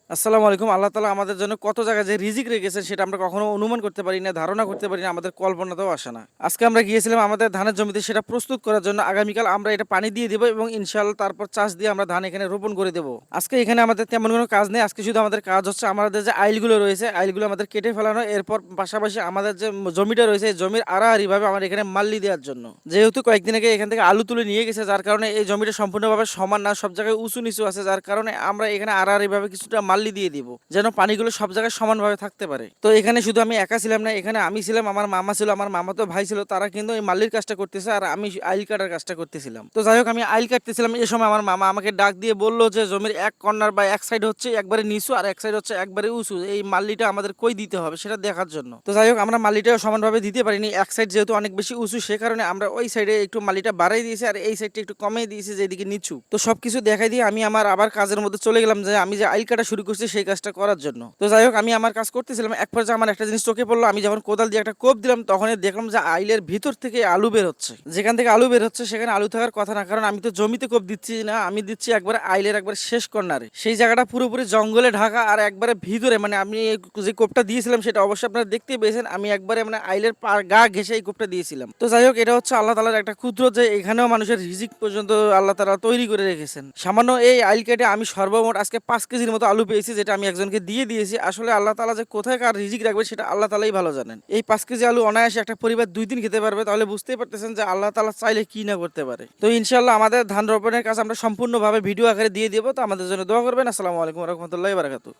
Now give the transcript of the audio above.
আসসালামু আলাইকুম। আল্লাহ তাআলা আমাদের জন্য কত জায়গায় যে রিজিক রেখেছেন সেটা আমরা কখনো অনুমান করতে পারি না, ধারণা করতে পারি না, আমাদের কল্পনাতেও আসে না। আজকে আমরা গিয়েছিলাম আমাদের ধানের জমিতে সেটা প্রস্তুত করার জন্য। আগামীকাল আমরা এটা পানি দিয়ে দেব এবং ইনশাআল্লাহ তারপর চাষ দিয়ে আমরা ধান এখানে রোপণ করে দেব। আজকে এখানে আমাদের তেমন কোনো কাজ নেই। আজকে শুধু আমাদের কাজ হচ্ছে আমাদের যে আইলগুলো রয়েছে, আইলগুলো আমাদের কেটে ফেলানো। এরপর পাশাপাশি আমাদের যে জমিটা রয়েছে, এই জমির আড়াআড়িভাবে আমার এখানে মাল্লি দেওয়ার জন্য। যেহেতু কয়েকদিন আগে এখান থেকে আলু তুলে নিয়ে গেছে, যার কারণে এই জমিটা সম্পূর্ণভাবে সমান না, সব জায়গায় উঁচু নিচু আছে, যার কারণে আমরা এখানে আড়াআড়িভাবে কিছুটা মাল্লি দিয়ে দিব যেন পানিগুলো সব জায়গায় সমানভাবে থাকতে পারে। তো এখানে শুধু আমি একা ছিলাম না, এখানে আমি ছিলাম, আমার মামা ছিল, আমার মামাতো ভাই ছিল, তারা কিন্তু এই মাল্লির কাজটা করতেছে আর আমি আইল কাটার কাজটা করতেছিলাম। তো যাই হোক, আমি আইল কাটতেছিলাম, এই সময় আমার মামা আমাকে ডাক দিয়ে বললো যে জমির এক কর্নার বা এক সাইড হচ্ছে একবারে নিচু আর এক সাইড হচ্ছে একবারে উঁচু, এই মাল্লিটা আমাদের কই দিতে হবে সেটা দেখার জন্য। তো যাই হোক, আমরা মাল্লিটাও সমানভাবে দিতে পারিনি। এক সাইড যেহেতু অনেক বেশি উঁচু, সে কারণে আমরা ওই সাইডে একটু মাল্লিটা বাড়াই দিয়েছি আর এই সাইডটা একটু কমিয়ে দিয়েছি যেদিকে নিচু। তো সবকিছু দেখাই দিয়ে আমি আমার আবার কাজের মধ্যে চলে গেলাম, যে আমি যে আইল কাটা শুরু করছি সেই কাজটা করার জন্য। তো যাই হোক, আমি আমার কাজ করতেছিলাম, এক পর্যায়ে আমার একটা জিনিস চোখে পড়লো। আমি যখন কোদাল দিয়ে একটা কোপ দিলাম, তখনই দেখলাম যে আইলের ভিতর থেকে আলু বের হচ্ছে। যেখান থেকে আলু বের হচ্ছে সেখানে আলু থাকার কথা না, কারণ আমি তো জমিতে কোপ দিচ্ছি না, আমি দিচ্ছি একবার আইলের একবার শেষ কর্নারে। সেই জায়গাটা পুরোপুরি জঙ্গলে ঢাকা আর একবারে ভিতরে, মানে আমি যে কোপটা দিয়েছিলাম সেটা অবশ্যই আপনারা দেখতেই পেয়েছেন, আমি একবারে মানে আইলের গা ঘেঁষে এই কোপটা দিয়েছিলাম। তো যাই হোক, এটা হচ্ছে আল্লাহ তাআলার একটা ক্ষুদ্র, যে এখানেও মানুষের রিজিক পর্যন্ত আল্লাহ তাআলা তৈরি করে রেখেছেন। সামান্য এই আইল কেটে আমি সর্বমোট আজকে 5 কেজির মতো আলু পেয়েছি, যেটা আমি একজনকে দিয়ে দিয়েছি। আসলে আল্লাহ তাআলা যে কোথায় কার রিজিক রাখবে সেটা আল্লাহ তাআলাই ভালো জানেন। এই 5 কেজি আলু অনায়াসে একটা পরিবার 2 দিন খেতে পারবে, তাহলে বুঝতেই পারতেছেন যে আল্লাহ তাআলা চাইলে কি না করতে পারে। তো ইনশাআল্লাহ আমাদের ধান রোপণের কাজ আমরা সম্পূর্ণভাবে ভিডিও আকারে দিয়ে দেবো। তো আমাদের জন্য দোয়া করবেন। আসসালামু আলাইকুম ওয়া রাহমাতুল্লাহি ওয়া বারাকাতুহু।